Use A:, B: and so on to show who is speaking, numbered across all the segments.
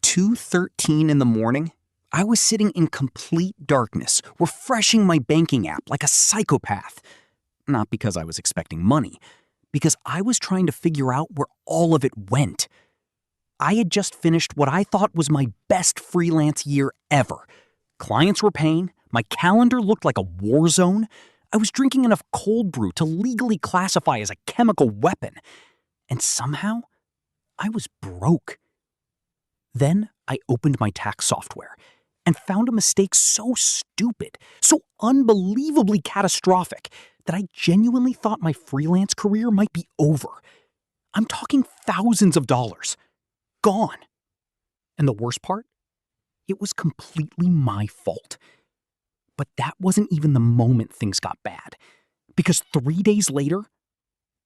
A: 2:13 in the morning, I was sitting in complete darkness, refreshing my banking app like a psychopath. Not because I was expecting money, because I was trying to figure out where all of it went. I had just finished what I thought was my best freelance year ever. Clients were paying, my calendar looked like a war zone, I was drinking enough cold brew to legally classify as a chemical weapon, and somehow, I was broke. Then I opened my tax software and found a mistake so stupid, so unbelievably catastrophic, that I genuinely thought my freelance career might be over. I'm talking thousands of dollars. Gone. And the worst part? It was completely my fault. But that wasn't even the moment things got bad. Because 3 days later,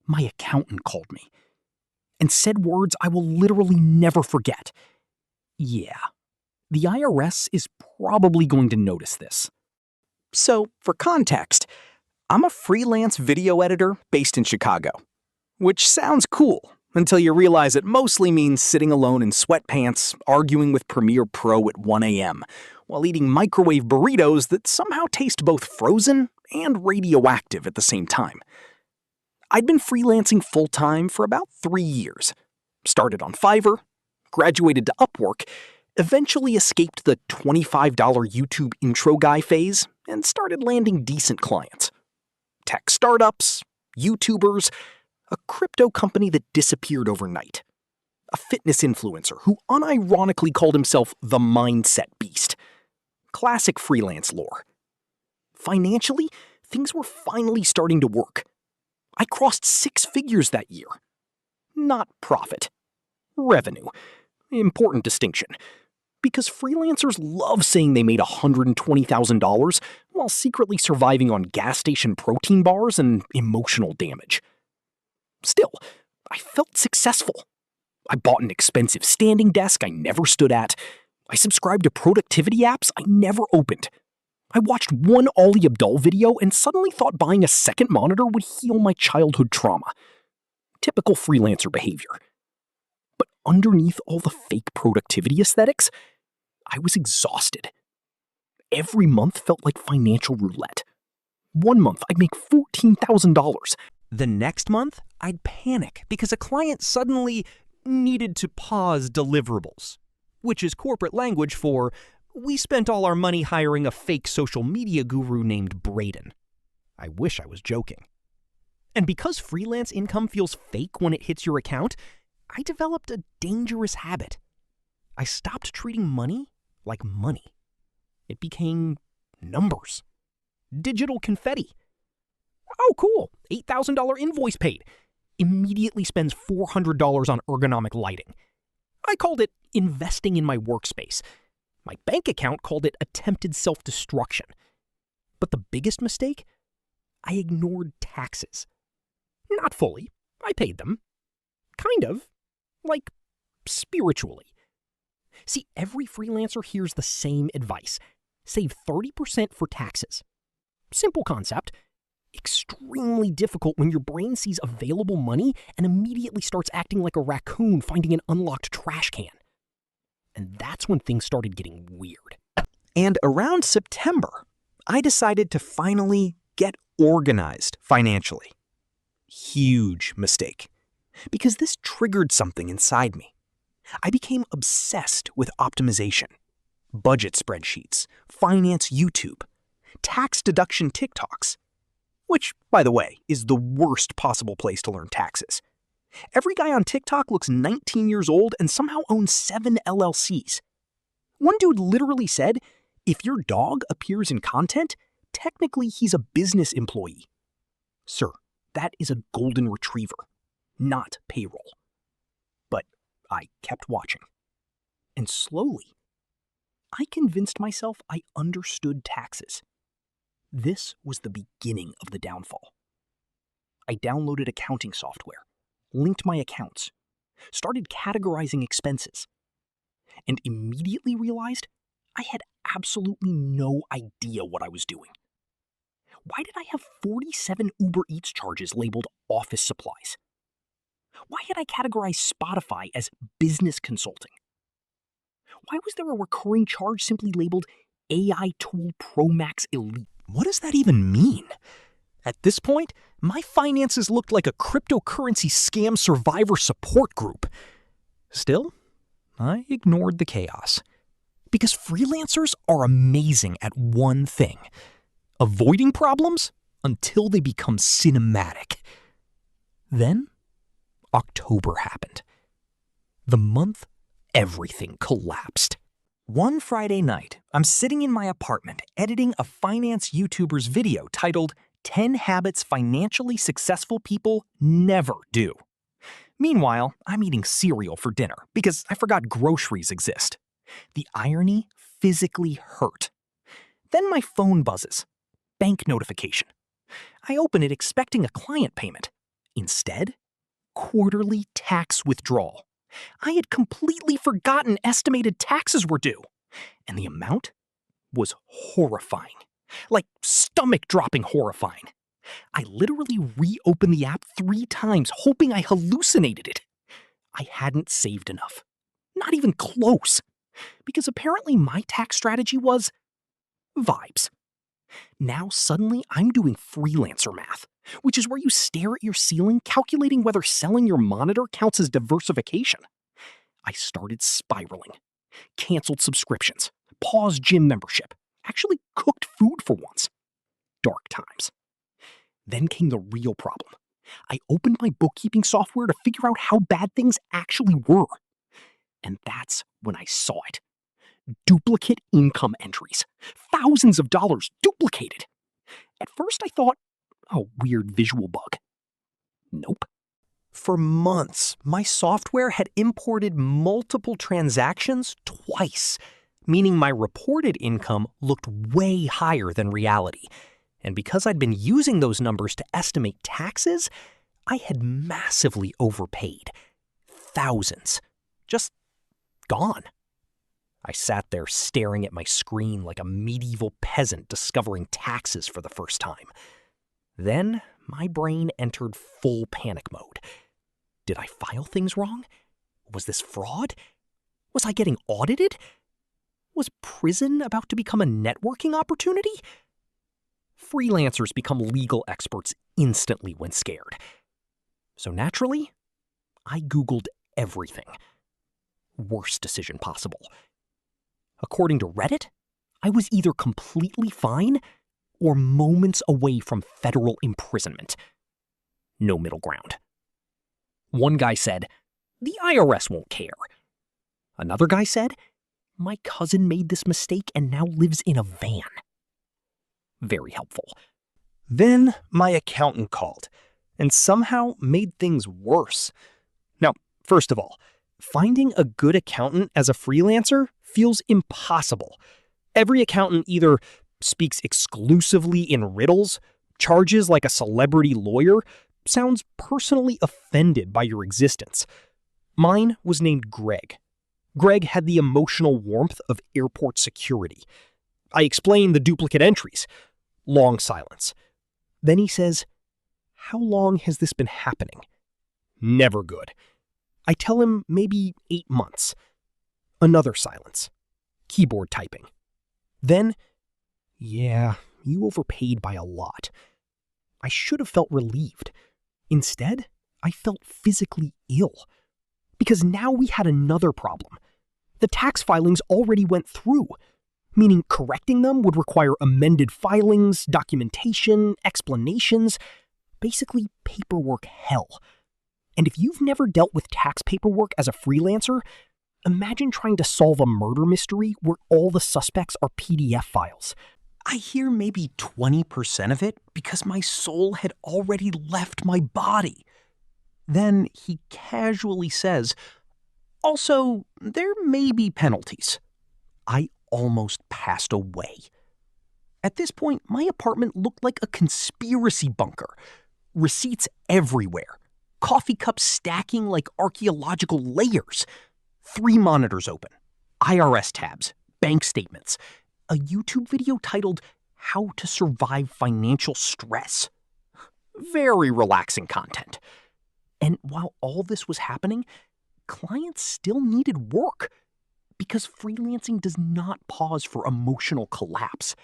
A: my accountant called me and said words I will literally never forget. Yeah, the IRS is probably going to notice this. So, for context, I'm a freelance video editor based in Chicago. Which sounds cool, until you realize it mostly means sitting alone in sweatpants, arguing with Premiere Pro at 1 a.m., while eating microwave burritos that somehow taste both frozen and radioactive at the same time. I'd been freelancing full-time for about 3 years. Started on Fiverr, graduated to Upwork, eventually escaped the $25 YouTube intro guy phase, and started landing decent clients. Tech startups, YouTubers, a crypto company that disappeared overnight, a fitness influencer who unironically called himself the Mindset Beast. Classic freelance lore. Financially, things were finally starting to work. I crossed 6 figures that year. Not profit. Revenue. Important distinction. Because freelancers love saying they made $120,000 while secretly surviving on gas station protein bars and emotional damage. Still, I felt successful. I bought an expensive standing desk I never stood at. I subscribed to productivity apps I never opened. I watched one Ali Abdaal video and suddenly thought buying a second monitor would heal my childhood trauma. Typical freelancer behavior. But underneath all the fake productivity aesthetics, I was exhausted. Every month felt like financial roulette. One month, I'd make $14,000. The next month, I'd panic because a client suddenly needed to pause deliverables, which is corporate language for, we spent all our money hiring a fake social media guru named Braden. I wish I was joking. And because freelance income feels fake when it hits your account, I developed a dangerous habit. I stopped treating money like money. It became numbers. Digital confetti. Oh, cool. $8,000 invoice paid. Immediately spends $400 on ergonomic lighting. I called it investing in my workspace. My bank account called it attempted self-destruction. But the biggest mistake? I ignored taxes. Not fully. I paid them. Kind of. Like, spiritually. See, every freelancer hears the same advice. Save 30% for taxes. Simple concept. Extremely difficult when your brain sees available money and immediately starts acting like a raccoon finding an unlocked trash can. And that's when things started getting weird. And around September, I decided to finally get organized financially. Huge mistake. Because this triggered something inside me. I became obsessed with optimization. Budget spreadsheets, finance YouTube, tax deduction TikToks. Which, by the way, is the worst possible place to learn taxes. Every guy on TikTok looks 19 years old and somehow owns 7 LLCs. One dude literally said, if your dog appears in content, technically he's a business employee. Sir, that is a golden retriever, not payroll. But I kept watching. And slowly, I convinced myself I understood taxes. This was the beginning of the downfall. I downloaded accounting software, linked my accounts, started categorizing expenses, and immediately realized I had absolutely no idea what I was doing. Why did I have 47 Uber Eats charges labeled office supplies? Why had I categorized Spotify as business consulting?
B: Why was there a recurring charge simply labeled AI Tool Pro Max Elite?
A: What does that even mean? At this point, my finances looked like a cryptocurrency scam survivor support group. Still, I ignored the chaos. Because freelancers are amazing at one thing: avoiding problems until they become cinematic. Then, October happened. The month everything collapsed. One Friday night, I'm sitting in my apartment editing a finance YouTuber's video titled 10 Habits Financially Successful People Never Do. Meanwhile, I'm eating cereal for dinner because I forgot groceries exist. The irony physically hurt. Then my phone buzzes. Bank notification. I open it expecting a client payment. Instead, quarterly tax withdrawal. I had completely forgotten estimated taxes were due. And the amount was horrifying. Like stomach-dropping horrifying. I literally reopened the app 3 times, hoping I hallucinated it. I hadn't saved enough. Not even close. Because apparently my tax strategy was vibes. Now suddenly I'm doing Freelancer math, which is where you stare at your ceiling calculating whether selling your monitor counts as diversification. I started spiraling. Canceled subscriptions. Paused gym membership. Actually cooked food for once. Dark times. Then came the real problem. I opened my bookkeeping software to figure out how bad things actually were. And that's when I saw it. Duplicate income entries. Thousands of dollars duplicated. At first I thought, a weird visual bug. Nope. For months, my software had imported multiple transactions twice, meaning my reported income looked way higher than reality. And because I'd been using those numbers to estimate taxes, I had massively overpaid. Thousands. Just gone. I sat there staring at my screen like a medieval peasant discovering taxes for the first time. Then my brain entered full panic mode. Did I file things wrong? Was this fraud? Was I getting audited? Was prison about to become a networking opportunity? Freelancers become legal experts instantly when scared. So naturally, I Googled everything. Worst decision possible. According to Reddit, I was either completely fine or moments away from federal imprisonment. No middle ground. One guy said, the IRS won't care. Another guy said, my cousin made this mistake and now lives in a van. Very helpful. Then my accountant called and somehow made things worse. Now, first of all, finding a good accountant as a freelancer feels impossible. Every accountant either speaks exclusively in riddles, charges like a celebrity lawyer, sounds personally offended by your existence. Mine was named Greg. Greg had the emotional warmth of airport security. I explained the duplicate entries. Long silence. Then he says, how long has this been happening? Never good. I tell him maybe 8 months. Another silence. Keyboard typing. Then, yeah, you overpaid by a lot. I should have felt relieved. Instead, I felt physically ill. Because now we had another problem. The tax filings already went through, meaning correcting them would require amended filings, documentation, explanations, basically paperwork hell. And if you've never dealt with tax paperwork as a freelancer, imagine trying to solve a murder mystery where all the suspects are PDF files. I hear maybe 20% of it because my soul had already left my body. Then he casually says, also, there may be penalties. I almost passed away. At this point, my apartment looked like a conspiracy bunker. Receipts everywhere. Coffee cups stacking like archaeological layers. 3 monitors open. IRS tabs. Bank statements. A YouTube video titled, How to Survive Financial Stress. Very relaxing content. And while all this was happening, clients still needed work.
B: Because freelancing does not pause for emotional collapse.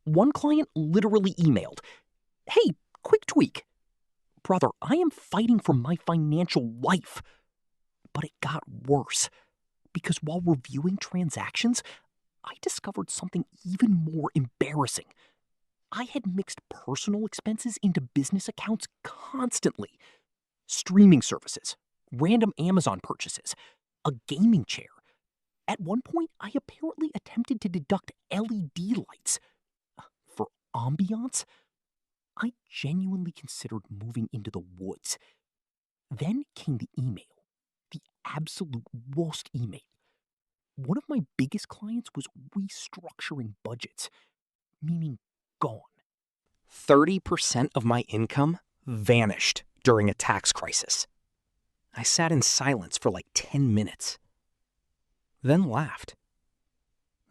B: One client literally emailed, "Hey, quick tweak. Brother, I am fighting for my financial life." But it got worse, because while reviewing transactions, I discovered something even more embarrassing. I had mixed personal expenses into business accounts constantly. Streaming services, random Amazon purchases, a gaming chair. At one point, I apparently attempted to deduct LED lights. For ambiance, I genuinely considered moving into the woods. Then came the email, the absolute worst email. One of my biggest clients was restructuring budgets, meaning gone.
A: 30% of my income vanished during a tax crisis. I sat in silence for like 10 minutes, then laughed.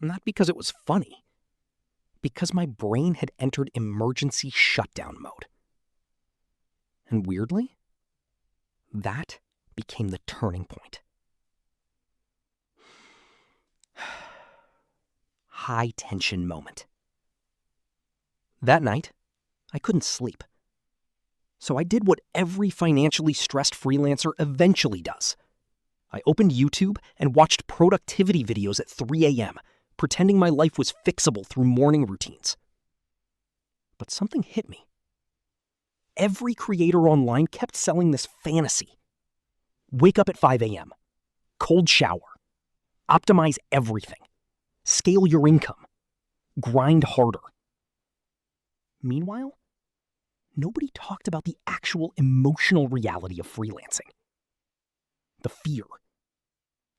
A: Not because it was funny, because my brain had entered emergency shutdown mode. And weirdly, that became the turning point. High tension moment. That night, I couldn't sleep. So I did what every financially stressed freelancer eventually does. I opened YouTube and watched productivity videos at 3 a.m., pretending my life was fixable through morning routines. But something hit me. Every creator online kept selling this fantasy. Wake up at 5 a.m., cold shower, optimize everything, scale your income, grind harder. Meanwhile, nobody talked about the actual emotional reality of freelancing. The fear,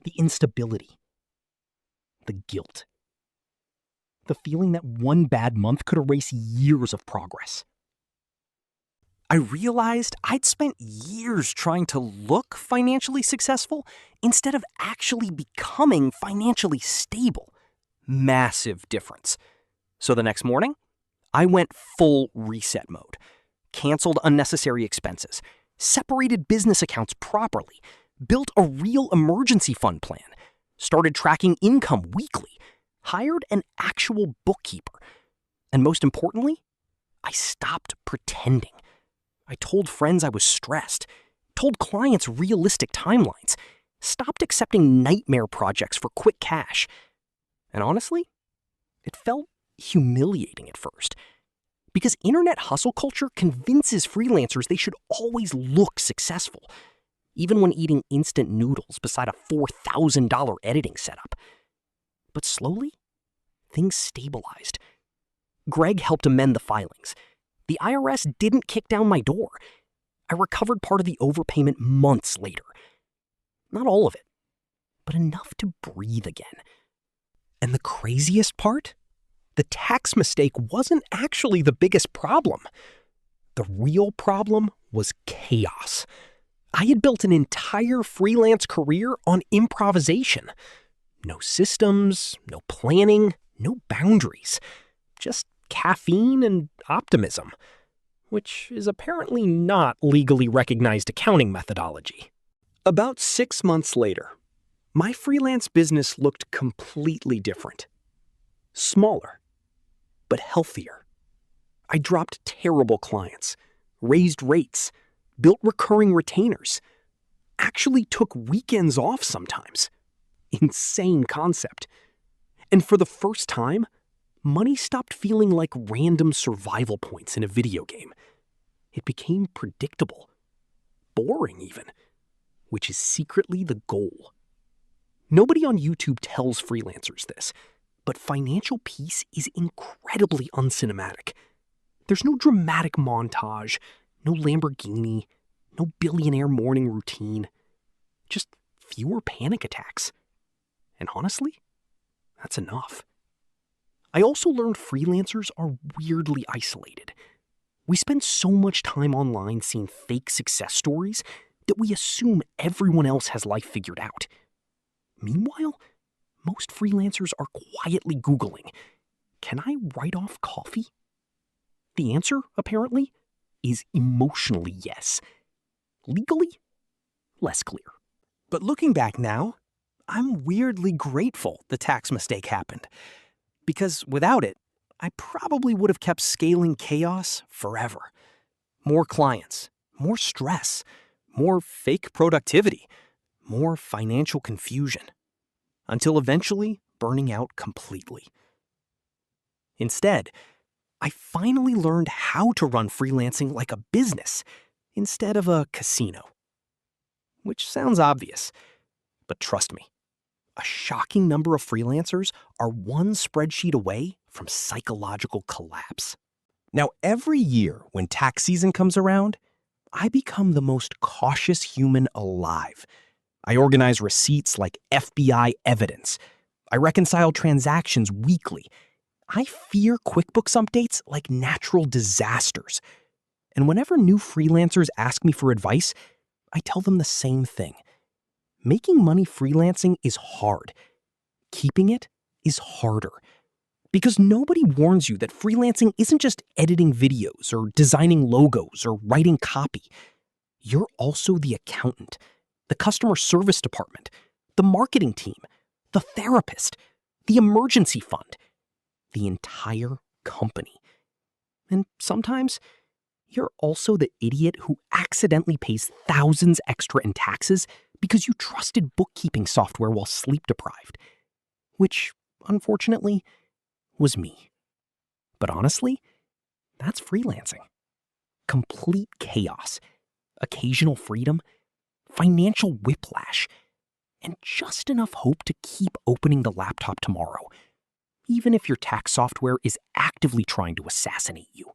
A: the instability, the guilt. The feeling that one bad month could erase years of progress. I realized I'd spent years trying to look financially successful instead of actually becoming financially stable. Massive difference. So the next morning, I went full reset mode, canceled unnecessary expenses, separated business accounts properly, built a real emergency fund plan, started tracking income weekly, hired an actual bookkeeper, and most importantly, I stopped pretending. I told friends I was stressed, told clients realistic timelines, stopped accepting nightmare projects for quick cash. And honestly, it felt humiliating at first, because internet hustle culture convinces freelancers they should always look successful, even when eating instant noodles beside a $4,000 editing setup. But slowly, things stabilized. Greg helped amend the filings. The IRS didn't kick down my door. I recovered part of the overpayment months later. Not all of it, but enough to breathe again. And the craziest part? The tax mistake wasn't actually the biggest problem. The real problem was chaos. I had built an entire freelance career on improvisation. No systems, no planning, no boundaries. Just caffeine and optimism, which is apparently not legally recognized accounting methodology. About 6 months later, my freelance business looked completely different. Smaller, but healthier. I dropped terrible clients, raised rates, built recurring retainers, actually took weekends off sometimes. Insane concept. And for the first time, money stopped feeling like random survival points in a video game. It became predictable, boring even, which is secretly the goal. Nobody on YouTube tells freelancers this, but financial peace is incredibly uncinematic. There's no dramatic montage, no Lamborghini, no billionaire morning routine, just fewer panic attacks. And honestly, that's enough. I also learned freelancers are weirdly isolated. We spend so much time online seeing fake success stories that we assume everyone else has life figured out. Meanwhile, most freelancers are quietly Googling, "Can I write off coffee?" The answer, apparently, is emotionally yes. Legally, less clear. But looking back now,
B: I'm weirdly grateful the tax mistake happened, because without it, I probably would have kept scaling chaos forever. More clients, more stress, more fake productivity, more financial confusion, until eventually burning out completely. Instead, I finally learned how to run freelancing like a business instead of a casino. Which sounds obvious, but trust me, a shocking number of freelancers are one spreadsheet away from psychological collapse.
C: Now, every year when tax season comes around, I become the most cautious human alive. I organize receipts like FBI evidence. I reconcile transactions weekly. I fear QuickBooks updates like natural disasters. And whenever new freelancers ask me for advice, I tell them the same thing. Making money freelancing is hard. Keeping it is harder. Because nobody warns you that freelancing isn't just editing videos or designing logos or writing copy. You're also the accountant, the customer service department, the marketing team, the therapist, the emergency fund, the entire company. And sometimes you're also the idiot who accidentally pays thousands extra in taxes because you trusted bookkeeping software while sleep deprived. Which, unfortunately, was me. But honestly, that's freelancing. Complete chaos, occasional freedom, financial whiplash, and just enough hope to keep opening the laptop tomorrow, even if your tax software is actively trying to assassinate you.